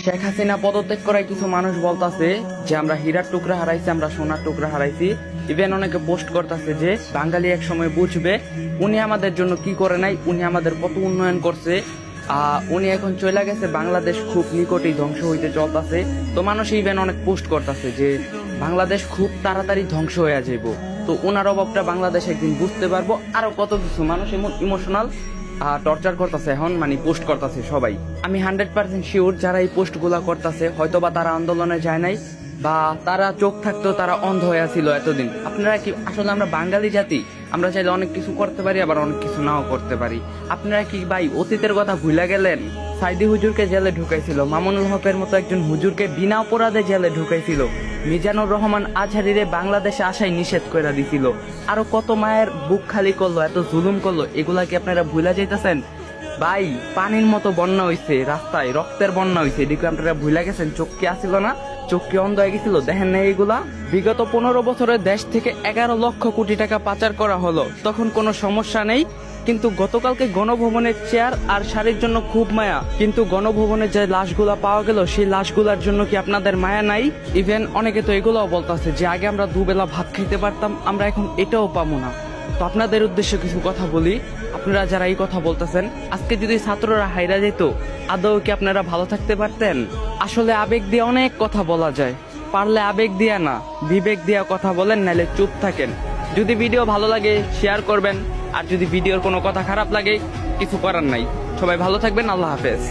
শেখ হাসিনা পদত্যাগ করায় কিছু মানুষ বলতাছে যে আমরা হীরার টুকরা হারাইছি, আমরা সোনার টুকরা হারাইছি। ইভেন অনেকে পোস্ট করতেছে যে বাঙালি এক সময় বুঝবে উনি আমাদের জন্য কি করে নাই, উনি আমাদের কত উন্নয়ন করছে। উনি এখন চলে গেছে, বাংলাদেশ খুব নিকটেই ধ্বংস হইতে চলতেছে। তো মানুষ ইভেন অনেক পোস্ট করতেছে যে বাংলাদেশ খুব তাড়াতাড়ি ধ্বংস হয়ে যাইব। তো ওনার অভাবটা বাংলাদেশ একদিন বুঝতে পারবো। আরো কত কিছু মানুষ এমন ইমোশনাল টর্চার করতেছে এখন, মানে পোস্ট করতেছে সবাই। আমি 100% শিওর যারা এই পোস্ট গুলা করতেছে হয়তোবা তারা আন্দোলনে যায় নাই, বা তারা চোখ থাকতেও তারা অন্ধ হয়ে ছিল এতদিন। আপনারা কি আসলে আমরা বাঙালি জাতি, আমরা চাইলে অনেক কিছু করতে পারি, আবার অনেক কিছু নাও করতে পারি। আপনারা কি ভাই অতীতের কথা ভুলে গেলেন? সাইদি হুজুরকে জেলে ঢুকাইছিল, মামুনুল হকের মতো একজন হুজুরকে বিনা অপরাধে জেলে ঢুকাইছিল, মিজানুর রহমান আজহারিরে বাংলাদেশে আসাই নিষেধ করে দিছিল, আরো কত মায়ের বুক খালি করলো, এত জুলুম করলো। এগুলা কি আপনারা ভুলে যাইতেছেন? ভাই পানির মতো বন্যা হইছে, রাস্তায় রক্তের বন্যা হইছে, এদিকে আপনারা ভুলে গেছেন? চোখ কি আসিল না? চোখ কি অন্ধ হয়ে গেছিল? দেখেন না এইগুলা? বিগত 15 বছরে দেশ থেকে 11 লক্ষ কোটি টাকা পাচার করা হলো, তখন কোনো সমস্যা নেই। কিন্তু গতকালকে গণভবনের চেয়ার আর শাড়ির জন্য খুব মায়া, কিন্তু গণভবনের যে লাশগুলা পাওয়া গেল সেই লাশগুলার জন্য কি আপনাদের মায়া নাই? ইভেন অনেকে তো এগুলাও বলতেছে যে আগে আমরা দুবেলা ভাত খাইতে পারতাম, আমরা এখন এটাও পাবো না। তো আপনাদের উদ্দেশ্যে কিছু কথা বলি। আপনারা যারা এই কথা বলতেছেন, আজকে যদি ছাত্ররা হাইরা যেত, আদৌ কি আপনারা ভালো থাকতে পারতেন? আসলে আবেগ দিয়ে অনেক কথা বলা যায়, পারলে আবেগ দিয়া না বিবেক দিয়া কথা বলেন, নাহলে চুপ থাকেন। যদি ভিডিও ভালো লাগে শেয়ার করবেন, আর যদি ভিডিওর কোনো কথা খারাপ লাগে কিছু করার নাই। সবাই ভালো থাকবেন, আল্লাহ হাফেজ।